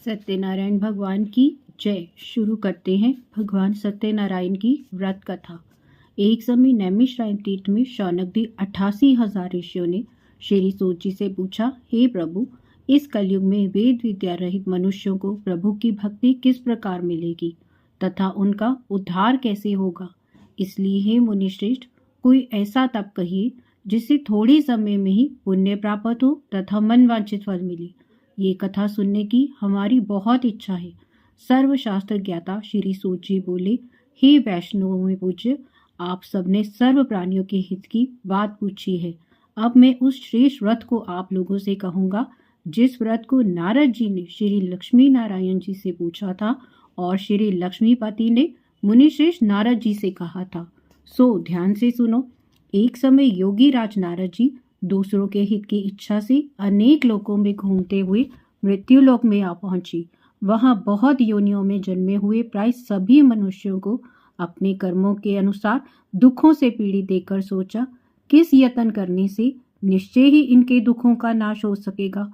सत्यनारायण भगवान की जय। शुरू करते हैं भगवान सत्यनारायण की व्रत कथा। एक समय नैमिषारण्य तीर्थ में शौनक 88,000 ऋषियों ने श्री सूत जी से पूछा, हे प्रभु, इस कलयुग में वेद विद्या रहित मनुष्यों को प्रभु की भक्ति किस प्रकार मिलेगी तथा उनका उद्धार कैसे होगा। इसलिए हे मुनिश्रेष्ठ, कोई ऐसा तप कहिए जिससे थोड़े समय में ही पुण्य प्राप्त हो तथा मनवांछित फल मिले। ये कथा सुनने की हमारी बहुत इच्छा है। सर्वशास्त्र ज्ञाता श्री सूत जी बोले, हे वैष्णवों में पूज्य, आप सबने सर्व प्राणियों के हित की बात पूछी है। अब मैं उस श्रेष्ठ व्रत को आप लोगों से कहूँगा जिस व्रत को नारद जी ने श्री लक्ष्मी नारायण जी से पूछा था और श्री लक्ष्मीपति ने मुनिश्रेष्ठ नारद जी से कहा था। सो ध्यान से सुनो। एक समय योगी राज नारद जी दूसरों के हित की इच्छा से अनेक लोकों में घूमते हुए मृत्युलोक में आ पहुंची। वहां बहुत योनियों में जन्मे हुए प्राय सभी मनुष्यों को अपने कर्मों के अनुसार दुखों से पीड़ित देखकर सोचा, किस यत्न करने से निश्चय ही इनके दुखों का नाश हो सकेगा।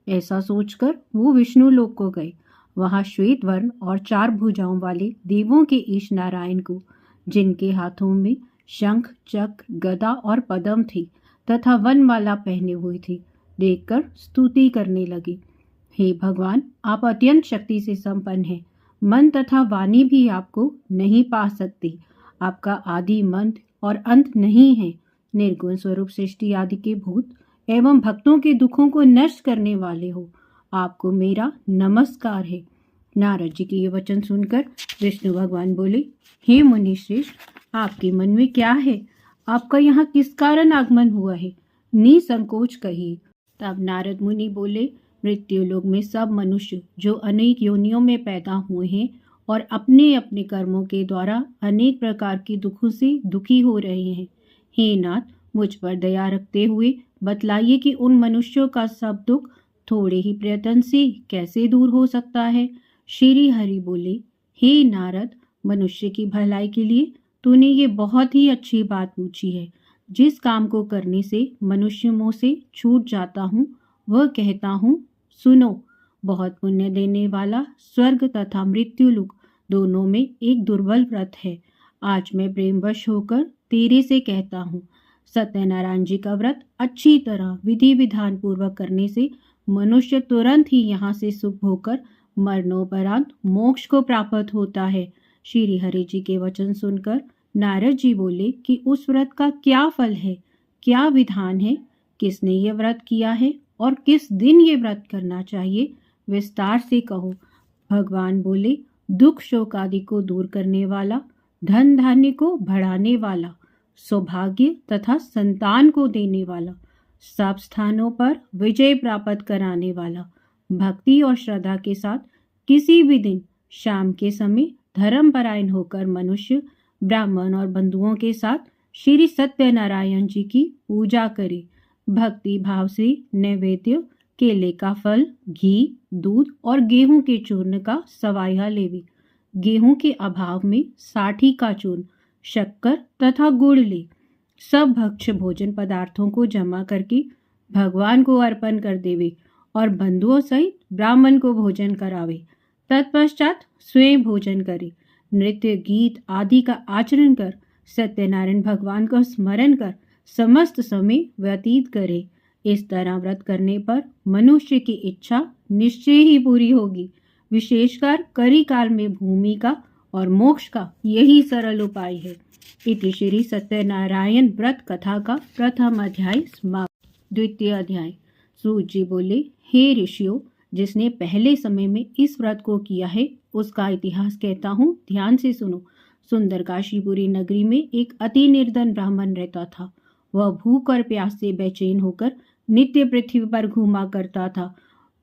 ऐसा सोचकर वो विष्णु लोक को गए। वहां श्वेत वर्ण और 4 भुजाओं वाले देवों के ईश नारायण को, जिनके हाथों में शंख, चक्र, गदा और पद्म थी तथा वनमाला पहने हुए थे, देखकर स्तुति करने लगे। हे भगवान, आप अत्यंत शक्ति से संपन्न हैं। मन तथा वाणी भी आपको नहीं पा सकती। आपका आदि मध्य और अंत नहीं है। निर्गुण स्वरूप सृष्टि आदि के भूत एवं भक्तों के दुखों को नष्ट करने वाले हो। आपको मेरा नमस्कार है। नारद जी के ये वचन सुनकर विष्णु भगवान बोले, हे मुनिश्रेष्ठ, आपके मन में क्या है? आपका यहाँ किस कारण आगमन हुआ है? निसंकोच कहिए। तब नारद मुनि बोले, मृत्यु लोक में सब मनुष्य जो अनेक योनियों में पैदा हुए हैं और अपने अपने कर्मों के द्वारा अनेक प्रकार के दुखों से दुखी हो रहे हैं। हे नाथ, मुझ पर दया रखते हुए बतलाइए कि उन मनुष्यों का सब दुख थोड़े ही प्रयत्न से कैसे दूर हो सकता है। श्री हरि बोले, हे नारद, मनुष्य की भलाई के लिए तूने ये बहुत ही अच्छी बात पूछी है। जिस काम को करने से मनुष्य मोह से छूट जाता हूँ वह कहता हूँ। सुनो, बहुत पुण्य देने वाला स्वर्ग तथा मृत्युलोक दोनों में एक दुर्बल व्रत है। आज मैं प्रेमवश होकर तेरे से कहता हूँ। सत्यनारायण जी का व्रत अच्छी तरह विधि विधान पूर्वक करने से मनुष्य तुरंत ही यहाँ से सुख होकर मरणोपरांत मोक्ष को प्राप्त होता है। श्री हरि जी के वचन सुनकर नारद जी बोले कि उस व्रत का क्या फल है, क्या विधान है, किसने ये व्रत किया है और किस दिन ये व्रत करना चाहिए, विस्तार से कहो। भगवान बोले, दुख शोक आदि को दूर करने वाला, धन धान्य को बढ़ाने वाला, सौभाग्य तथा संतान को देने वाला, सब स्थानों पर विजय प्राप्त कराने वाला, भक्ति और श्रद्धा के साथ किसी भी दिन शाम के समय धर्मपरायण होकर मनुष्य ब्राह्मण और बंधुओं के साथ श्री सत्यनारायण जी की पूजा करे। भक्ति भाव से नैवेद्य, केले का फल, घी, दूध और गेहूं के चूर्ण का सवाया लेवे। गेहूं के अभाव में साठी का चूर्ण, शक्कर तथा गुड़ ले। सब भक्ष्य भोजन पदार्थों को जमा करके भगवान को अर्पण कर देवे और बंधुओं सहित ब्राह्मण को भोजन करावे। तत्पश्चात स्वयं भोजन करे। नृत्य गीत आदि का आचरण कर सत्यनारायण भगवान का स्मरण कर समस्त समय व्यतीत करे। इस तरह व्रत करने पर मनुष्य की इच्छा निश्चय ही पूरी होगी। विशेषकर करी काल में भूमि का और मोक्ष का यही सरल उपाय है। इति श्री सत्यनारायण व्रत कथा का प्रथम अध्याय समाप्त। द्वितीय अध्याय। सूत जी बोले, हे ऋषियों, जिसने पहले समय में इस व्रत को किया है उसका इतिहास कहता हूँ, ध्यान से सुनो। सुंदर काशीपुरी नगरी में एक अति निर्धन ब्राह्मण रहता था। वह भूख और प्यास से बेचैन होकर नित्य पृथ्वी पर घूमा करता था।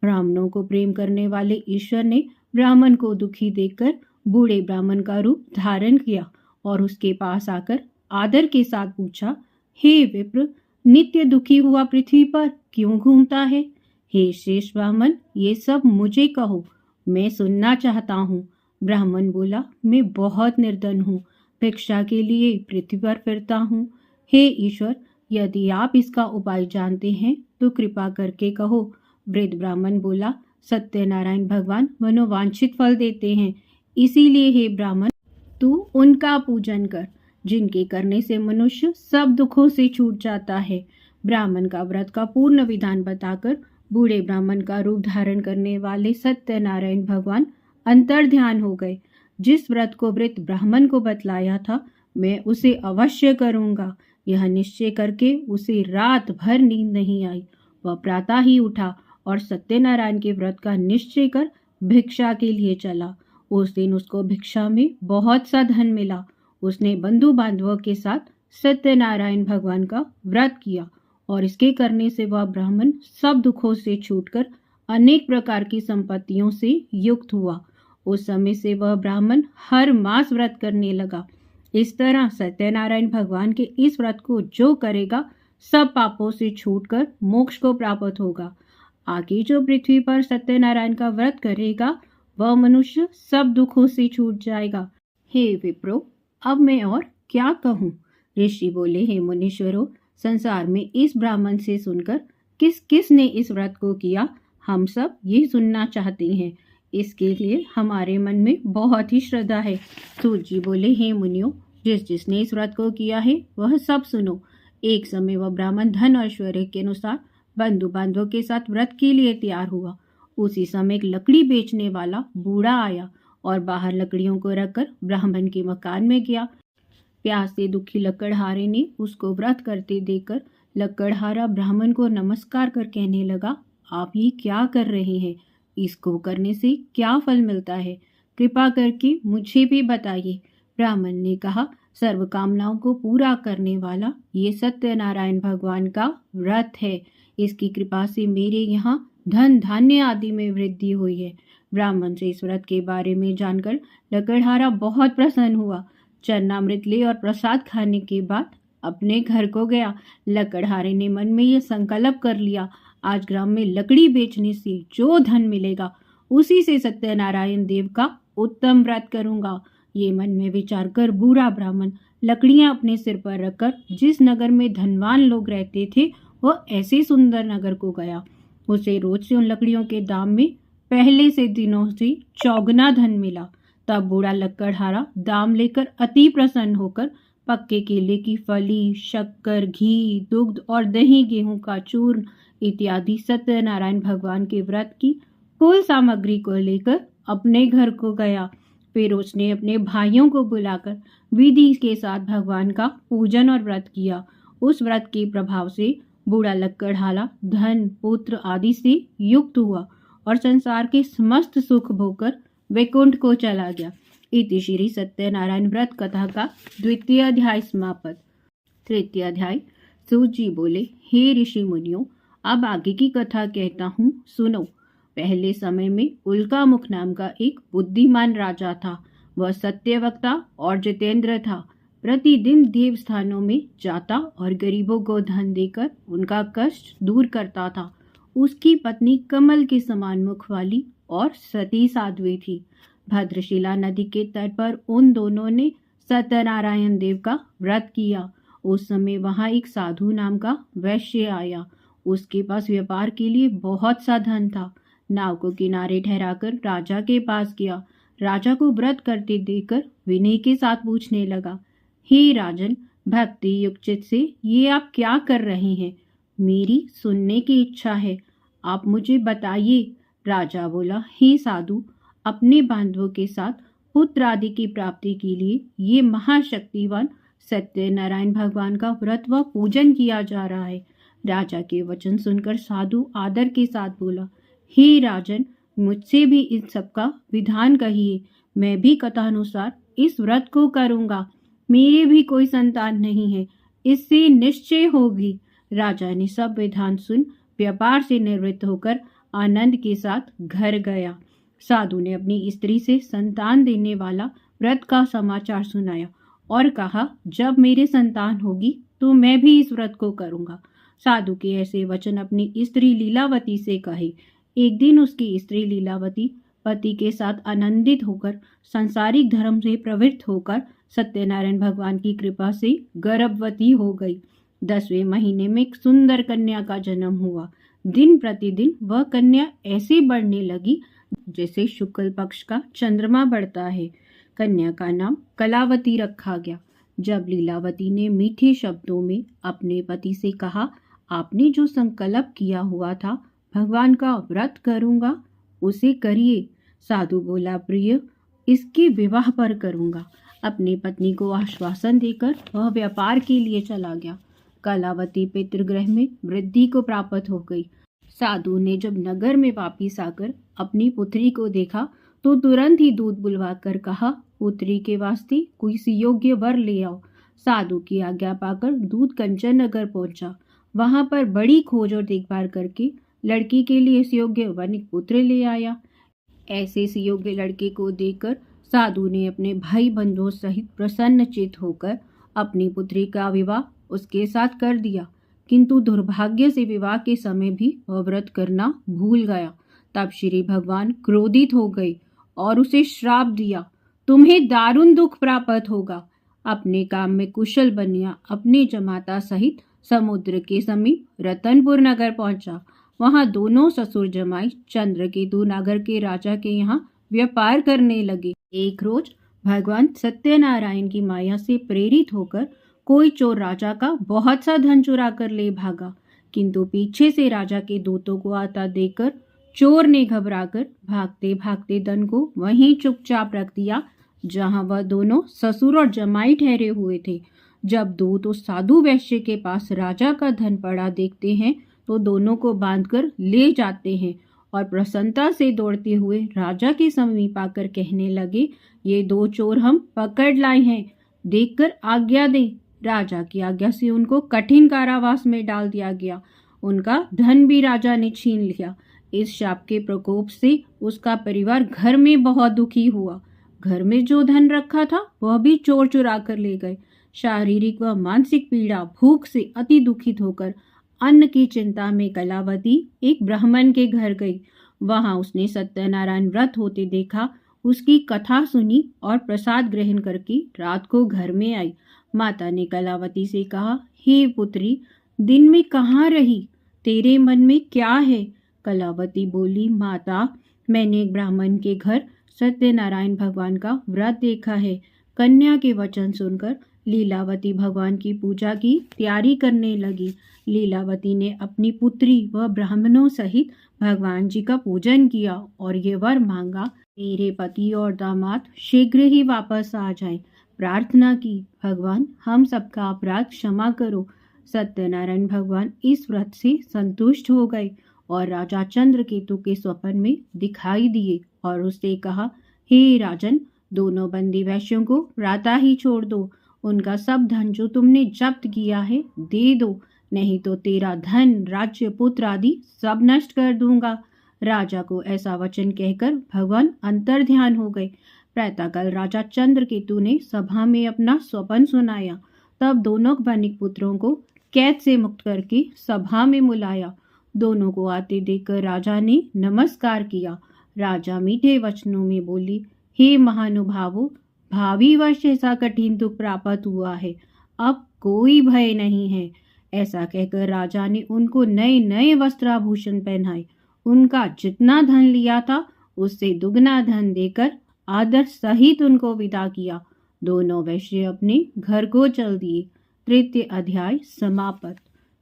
ब्राह्मणों को प्रेम करने वाले ईश्वर ने ब्राह्मण को दुखी देखकर बूढ़े ब्राह्मण का रूप धारण किया और उसके पास आकर आदर के साथ पूछा, हे विप्र, नित्य दुखी हुआ पृथ्वी पर क्यों घूमता है? हे श्रेष्ठ ब्राह्मण, ये सब मुझे कहो, मैं सुनना चाहता हूँ। ब्राह्मण बोला, मैं बहुत निर्धन हूँ, भिक्षा के लिए पृथ्वी पर फिरता हूँ। हे ईश्वर, यदि आप इसका उपाय जानते हैं तो कृपा करके कहो। वृद्ध ब्राह्मण बोला, सत्यनारायण भगवान मनोवांछित फल देते हैं। इसीलिए हे ब्राह्मण, तू उनका पूजन कर, जिनके करने से मनुष्य सब दुखों से छूट जाता है। ब्राह्मण का व्रत का पूर्ण विधान बताकर बूढ़े ब्राह्मण का रूप धारण करने वाले सत्यनारायण भगवान अंतर ध्यान हो गए। जिस व्रत को वृद्ध ब्राह्मण को बतलाया था, मैं उसे अवश्य करूंगा। यह निश्चय करके उसे रात भर नींद नहीं आई। वह प्रातः ही उठा और सत्यनारायण के व्रत का निश्चय कर भिक्षा के लिए चला। उस दिन उसको भिक्षा में बहुत सा धन मिला। उसने बंधु बांधवों के साथ सत्यनारायण भगवान का व्रत किया और इसके करने से वह ब्राह्मण सब दुखों से छूटकर अनेक प्रकार की संपत्तियों से युक्त हुआ। उस समय से वह ब्राह्मण हर मास व्रत करने लगा। इस तरह सत्यनारायण भगवान के इस व्रत को जो करेगा, सब पापों से छूटकर मोक्ष को प्राप्त होगा। आगे जो पृथ्वी पर सत्यनारायण का व्रत करेगा, वह मनुष्य सब दुखों से छूट जाएगा। हे विप्रो, अब मैं और क्या कहूँ? ऋषि बोले, हे मुनीश्वरों, संसार में इस ब्राह्मण से सुनकर किस किस ने इस व्रत को किया, हम सब ये सुनना चाहते हैं। इसके लिए हमारे मन में बहुत ही श्रद्धा है। सूत जी बोले, हे मुनियों, जिसने इस व्रत को किया है वह सब सुनो। एक समय वह ब्राह्मण धन और ऐश्वर्य के अनुसार बंधु बांधवों के साथ व्रत के लिए तैयार हुआ। उसी समय एक लकड़ी बेचने वाला बूढ़ा आया और बाहर लकड़ियों को रखकर ब्राह्मण के मकान में गया। प्यास से दुखी लकड़हारे ने उसको व्रत करते देखकर लकड़हारा ब्राह्मण को नमस्कार कर कहने लगा, आप ये क्या कर रहे हैं? इसको करने से क्या फल मिलता है? कृपा करके मुझे भी बताइए। ब्राह्मण ने कहा, सर्व कामनाओं को पूरा करने वाला ये सत्यनारायण भगवान का व्रत है। इसकी कृपा से मेरे यहाँ धन धान्य आदि में वृद्धि हुई है। ब्राह्मण से इस व्रत के बारे में जानकर लकड़हारा बहुत प्रसन्न हुआ। चरणामृत ले और प्रसाद खाने के बाद अपने घर को गया। लकड़हारे ने मन में यह संकल्प कर लिया, आज ग्राम में लकड़ी बेचने से जो धन मिलेगा उसी से सत्यनारायण देव का उत्तम व्रत करूंगा। ये मन में विचार कर बूढ़ा ब्राह्मण लकड़ियां अपने सिर पर रखकर जिस नगर में धनवान लोग रहते थे, वह ऐसे सुंदर नगर को गया। उसे रोज से उन लकड़ियों के दाम में पहले से दिनों से चौगुना धन मिला। तब बूढ़ा लकड़हारा दाम लेकर अति प्रसन्न होकर पक्के केले की फली, शक्कर, घी, दुग्ध और दही, गेहूं का चूर्ण इत्यादि सत्यनारायण भगवान के व्रत की कुल सामग्री को लेकर अपने घर को गया। फिर उसने अपने भाइयों को बुलाकर विधि के साथ भगवान का पूजन और व्रत किया। उस व्रत के प्रभाव से बूढ़ा लकड़हारा धन, पुत्र आदि से युक्त हुआ और संसार के समस्त सुख भोगकर वैकुंठ को चला गया। इति श्री सत्यनारायण व्रत कथा का द्वितीय अध्याय समाप्त। तृतीय अध्याय। सूत जी बोले, हे ऋषि मुनियों, अब आगे की कथा कहता हूँ, सुनो। पहले समय में उल्कामुख नाम का एक बुद्धिमान राजा था। वह सत्यवक्ता और जितेंद्र था। प्रतिदिन देव स्थानों में जाता और गरीबों को धन देकर उनका कष्ट दूर करता था। उसकी पत्नी कमल के समान मुख वाली और सती साध्वी थी। भद्रशिला नदी के तट पर उन दोनों ने सत्यनारायण देव का व्रत किया। उस समय वहां एक साधु नाम का वैश्य आया। उसके पास व्यापार के लिए बहुत सा धन था। नाव को किनारे ठहराकर राजा के पास गया। राजा को व्रत करते देखकर विनय के साथ पूछने लगा, हे राजन, भक्ति युक्त चित्त से ये आप क्या कर रहे हैं? मेरी सुनने की इच्छा है, आप मुझे बताइए। राजा बोला, हे साधु, अपने बांधवों के साथ पुत्र आदि की प्राप्ति के लिए ये महाशक्तिवान सत्यनारायण भगवान का व्रत व पूजन किया जा रहा है। राजा के वचन सुनकर साधु आदर के साथ बोला, हे राजन, मुझसे भी इन सब का विधान कहिए। मैं भी कथानुसार इस व्रत को करूंगा। मेरे भी कोई संतान नहीं है, इससे निश्चय होगी। राजा ने सब विधान सुन व्यापार से निवृत्त होकर आनंद के साथ घर गया। साधु ने अपनी स्त्री से संतान देने वाला व्रत का समाचार सुनाया और कहा, जब मेरे संतान होगी तो मैं भी इस व्रत को करूंगा। साधु के ऐसे वचन अपनी स्त्री लीलावती से कहे। एक दिन उसकी स्त्री लीलावती पति के साथ आनंदित होकर सांसारिक धर्म से प्रवृत्त होकर सत्यनारायण भगवान की कृपा से गर्भवती हो गई। 10वें महीने में एक सुंदर कन्या का जन्म हुआ। दिन प्रतिदिन वह कन्या ऐसे बढ़ने लगी जैसे शुक्ल पक्ष का चंद्रमा बढ़ता है। कन्या का नाम कलावती रखा गया। जब लीलावती ने मीठे शब्दों में अपने पति से कहा, आपने जो संकल्प किया हुआ था भगवान का व्रत करूंगा, उसे करिए। साधु बोला, प्रिय, इसके विवाह पर करूंगा। अपनी पत्नी को आश्वासन देकर वह व्यापार के लिए चला गया। कलावती पितृगृह में वृद्धि को प्राप्त हो गई। साधु ने जब नगर में वापिस आकर अपनी पुत्री को देखा तो तुरंत ही दूत बुलवाकर कहा, पुत्री के वास्ते कोई सुयोग्य वर ले आओ। साधु की आज्ञा पाकर दूत कंचन नगर पहुंचा। वहां पर बड़ी खोज और देखभाल करके लड़की के लिए सुयोग्य वनिक पुत्र ले आया। ऐसे सुयोग्य लड़के को देखकर साधु ने अपने भाई बंधुओं सहित प्रसन्नचित होकर अपनी पुत्री का विवाह उसके साथ कर दिया। किंतु दुर्भाग्य से विवाह के समय भी वह व्रत करना भूल गया। तब श्री भगवान क्रोधित हो गए और उसे श्राप दिया, तुम्हें दारुण दुख प्राप्त होगा। अपने काम में कुशल बनिया अपने जमाता सहित समुद्र के समीप रतनपुर नगर पहुंचा। वहां दोनों ससुर जमाई चंद्रकेतु नगर के राजा के यहाँ व्यापार करने लगे। एक रोज भगवान सत्यनारायण की माया से प्रेरित होकर कोई चोर राजा का बहुत सा धन चुरा कर ले भागा, किंतु पीछे से राजा के दूतों को आता देखकर चोर ने घबराकर भागते भागते धन को वहीं चुपचाप रख दिया जहां वह दोनों ससुर और जमाई ठहरे हुए थे। जब दूत उस साधु वैश्य के पास राजा का धन पड़ा देखते हैं तो दोनों को बांधकर ले जाते हैं और प्रसन्नता से दौड़ते हुए राजा के समीप आकर कहने लगे, ये दो चोर हम पकड़ लाए हैं, देखकर आज्ञा दें। राजा की आज्ञा से उनको कठिन कारावास में डाल दिया गया। उनका धन भी राजा ने छीन लिया। इस शाप के प्रकोप से उसका परिवार घर में बहुत दुखी हुआ। घर में जो धन रखा था वह भी चोर चुरा कर ले गए। शारीरिक व मानसिक पीड़ा भूख से अति दुखित होकर अन्न की चिंता में कलावती एक ब्राह्मण के घर गई। वहां उसने सत्यनारायण व्रत होते देखा, उसकी कथा सुनी और प्रसाद ग्रहण करके रात को घर में आई। माता ने कलावती से कहा, हे पुत्री, दिन में कहाँ रही? तेरे मन में क्या है? कलावती बोली, माता, मैंने एक ब्राह्मण के घर सत्यनारायण भगवान का व्रत देखा है। कन्या के वचन सुनकर लीलावती भगवान की पूजा की तैयारी करने लगी। लीलावती ने अपनी पुत्री व ब्राह्मणों सहित भगवान जी का पूजन किया और ये वर मांगा, मेरे पति और दामाद शीघ्र ही वापस आ जाएं। प्रार्थना की, भगवान हम सबका अपराध क्षमा करो। सत्यनारायण भगवान इस व्रत से संतुष्ट हो गए और राजा चंद्रकेतु के स्वप्न में दिखाई दिए और उससे कहा, हे राजन, दोनों बंदी वैश्यों को प्रातः ही छोड़ दो। उनका सब धन जो तुमने जब्त किया है दे दो, नहीं तो तेरा धन, राज्य, पुत्र आदि सब नष्ट कर दूंगा। राजा को ऐसा वचन कहकर भगवान अंतर्ध्यान हो गए। प्रातःकाल राजा चंद्रकेतु ने सभा में अपना स्वप्न सुनाया। तब दोनों वनिक पुत्रों को कैद से मुक्त करके सभा में बुलाया। दोनों को आते देखकर राजा ने नमस्कार किया। राजा मीठे वचनों में बोली, हे महानुभावों, भावी वर्ष ऐसा कठिन दुख प्राप्त हुआ है, अब कोई भय नहीं है। ऐसा कहकर राजा ने उनको नए नए वस्त्राभूषण पहनाए। उनका जितना धन लिया था उससे दुगना धन देकर आदर सहित उनको विदा किया। दोनों वैश्य अपने घर को चल दिए। तृतीय अध्याय समाप्त।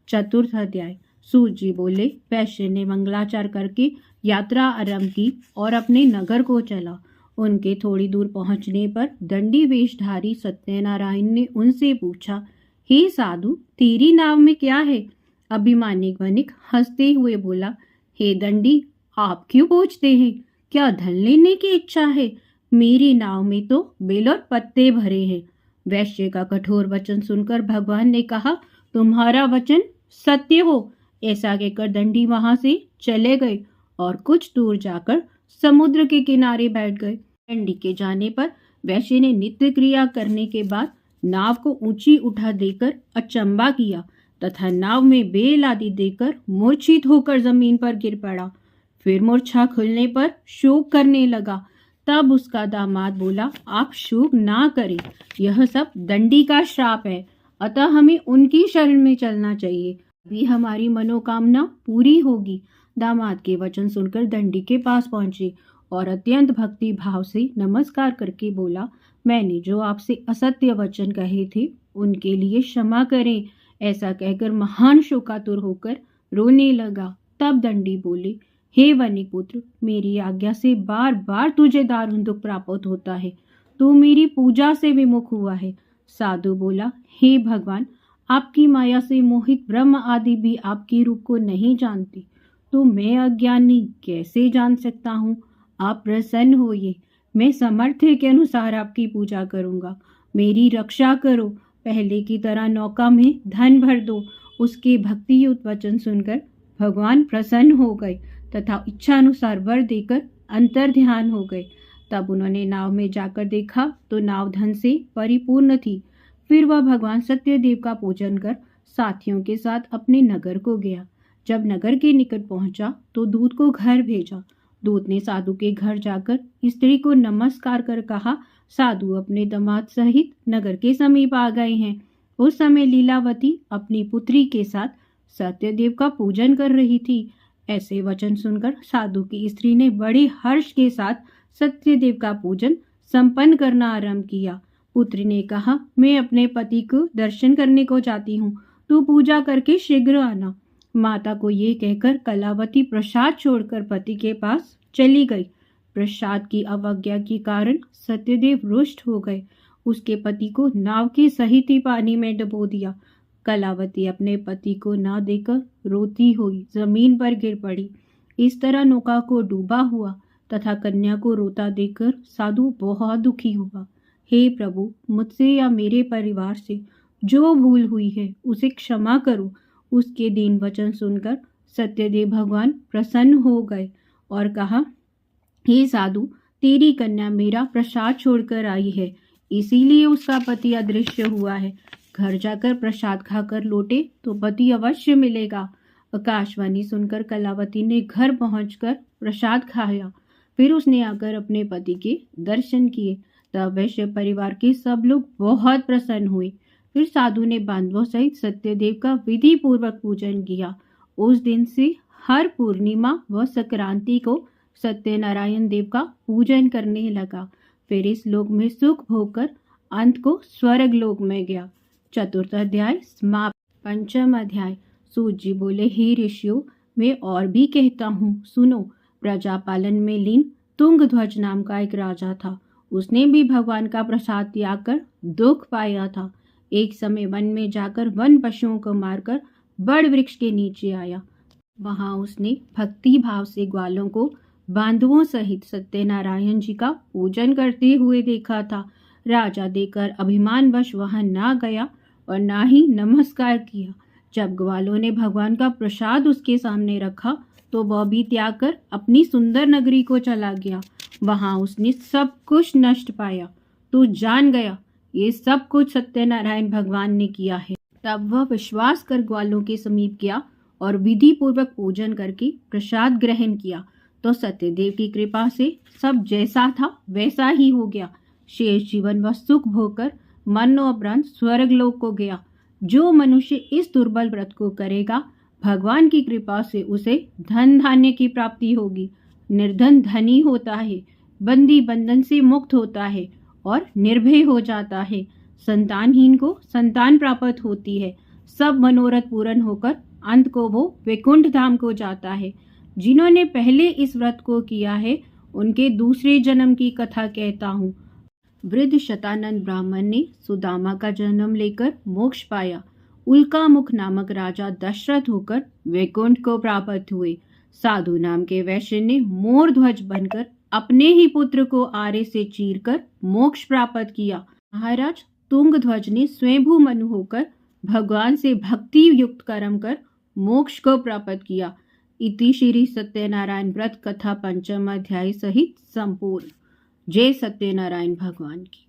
चतुर्थ अध्याय। सूत जी बोले, वैश्य ने मंगलाचार करके यात्रा आरंभ की और अपने नगर को चला। उनके थोड़ी दूर पहुंचने पर दंडी वेशधारी सत्यनारायण ने उनसे पूछा, हे साधु, तेरी नाव में क्या है? अभिमानिक वनिक हंसते हुए बोला, हे दंडी, आप क्यों पूछते हैं? क्या धन लेने की इच्छा है? मेरी नाव में तो बेल और पत्ते भरे हैं। वैश्य का कठोर वचन सुनकर भगवान ने कहा, तुम्हारा वचन सत्य हो। ऐसा कहकर दंडी वहां से चले गए और कुछ दूर जाकर समुद्र के किनारे बैठ गए। दंडी के जाने पर वैश्य ने नित्य क्रिया करने के बाद नाव को ऊंची उठा देकर अचंबा किया तथा नाव में बेल आदि देकर मूर्छित होकर जमीन पर गिर पड़ा। फिर मूर्छा खुलने पर शोक करने लगा। तब उसका दामाद बोला, आप शोक ना करें, यह सब दंडी का श्राप है, अतः हमें उनकी शरण में चलना चाहिए। भी हमारी मनोकामना पूरी होगी। दामाद के वचन सुनकर दंडी के पास पहुंचे और अत्यंत भक्ति भाव से नमस्कार करके बोला, मैंने जो आपसे असत्य वचन कहे थे उनके लिए क्षमा करें। ऐसा कहकर महान शोकातुर होकर रोने लगा। तब दंडी बोले, हे वनिपुत्र, मेरी आज्ञा से बार बार तुझे दारुण दुख प्राप्त होता है। तू मेरी पूजा से विमुख हुआ है। साधु बोला, हे भगवान, आपकी माया से मोहित ब्रह्म आदि भी आपके रूप को नहीं जानते, तो मैं अज्ञानी कैसे जान सकता हूँ। आप प्रसन्न होइए, मैं सामर्थ्य के अनुसार आपकी पूजा करूँगा। मेरी रक्षा करो। पहले की तरह नौका में धन भर दो। उसके भक्तियुक्त वचन सुनकर भगवान प्रसन्न हो गए तथा इच्छा अनुसार वर देकर अंतर ध्यान हो गए। तब उन्होंने नाव में जाकर देखा तो नाव धन से परिपूर्ण थी। फिर वह भगवान सत्यदेव का पूजन कर साथियों के साथ अपने नगर को गया। जब नगर के निकट पहुंचा तो दूत को घर भेजा। दूत ने साधु के घर जाकर स्त्री को नमस्कार कर कहा, साधु अपने दामाद सहित नगर के समीप आ गए हैं। उस समय लीलावती अपनी पुत्री के साथ सत्यदेव का पूजन कर रही थी। ऐसे वचन सुनकर साधु की स्त्री ने बड़े हर्ष के साथ सत्यदेव का पूजन संपन्न करना आरंभ किया। पुत्री ने कहा, मैं अपने पति को दर्शन करने को जाती हूँ, तू पूजा करके शीघ्र आना। माता को ये कहकर कलावती प्रसाद छोड़कर पति के पास चली गई। प्रसाद की अवज्ञा के कारण सत्यदेव रुष्ट हो गए। उसके पति को नाव के सहित ही पानी में डुबो दिया। कलावती अपने पति को ना देकर रोती हुई जमीन पर गिर पड़ी। इस तरह नौका को डूबा हुआ तथा कन्या को रोता देखकर साधु बहुत दुखी हुआ। हे प्रभु, मुझसे या मेरे परिवार से जो भूल हुई है उसे क्षमा करो। उसके दीन वचन सुनकर सत्यदेव भगवान प्रसन्न हो गए और कहा, हे साधु, तेरी कन्या मेरा प्रसाद छोड़कर आई है, इसीलिए उसका पति अदृश्य हुआ है। घर जाकर प्रसाद खाकर लौटे तो पति अवश्य मिलेगा। आकाशवाणी सुनकर कलावती ने घर पहुंचकर प्रसाद खाया। फिर उसने आकर अपने पति के दर्शन किए। तब वैश्य परिवार के सब लोग बहुत प्रसन्न हुए। फिर साधु ने बांधवों सहित सत्यदेव का विधि पूर्वक पूजन किया। उस दिन से हर पूर्णिमा व संक्रांति को सत्यनारायण देव का पूजन करने लगा। फिर इस लोक में सुख भोगकर अंत को स्वर्ग लोक में गया। चतुर्थ अध्याय समाप्त। पंचम अध्याय। सूत जी बोले, हे ऋषियों, मैं और भी कहता हूँ, सुनो। प्रजा पालन में लीन तुंगध्वज नाम का एक राजा था। उसने भी भगवान का प्रसाद त्याग कर दुख पाया था। एक समय वन में जाकर वन पशुओं को मारकर बड़ वृक्ष के नीचे आया। वहां उसने भक्ति भाव से ग्वालों को बांधवों सहित सत्यनारायण जी का पूजन करते हुए देखा था। राजा देकर अभिमानवश वहां ना गया और ना ही नमस्कार किया। जब ग्वालों ने भगवान का प्रसाद उसके सामने रखा तो वह भी त्याग कर अपनी सुंदर नगरी को चला गया। वहां उसने सब कुछ नष्ट पाया। तो जान गया ये सब कुछ सत्यनारायण भगवान ने किया है। तब वह विश्वास कर ग्वालों के समीप गया और विधि पूर्वक पूजन करके प्रसाद ग्रहण किया तो सत्यदेव की कृपा से सब जैसा था वैसा ही हो गया। शेष जीवन वह सुख भोगकर मरणोपरांत स्वर्ग लोक को गया। जो मनुष्य इस दुर्बल व्रत को करेगा, भगवान की कृपा से उसे धन धान्य की प्राप्ति होगी। निर्धन धनी होता है, बंदी बंधन से मुक्त होता है और निर्भय हो जाता है। संतानहीन को संतान प्राप्त होती है। सब मनोरथ पूर्ण होकर अंत को वो वैकुंठ धाम को जाता है। जिन्होंने पहले इस व्रत को किया है उनके दूसरे जन्म की कथा कहता हूँ। वृद्ध शतानंद ब्राह्मण ने सुदामा का जन्म लेकर मोक्ष पाया। उल्का मुख नामक राजा दशरथ होकर वैकुंठ को प्राप्त हुए। साधु नाम के वैश्य ने मोर ध्वज बनकर अपने ही पुत्र को आरे से चीरकर मोक्ष प्राप्त किया। महाराज तुंगध्वज ने स्वयंभू मनु होकर भगवान से भक्ति युक्त कर्म कर मोक्ष को प्राप्त किया। इति श्री सत्यनारायण व्रत कथा पंचम अध्याय सहित संपूर्ण। जय सत्यनारायण भगवान की।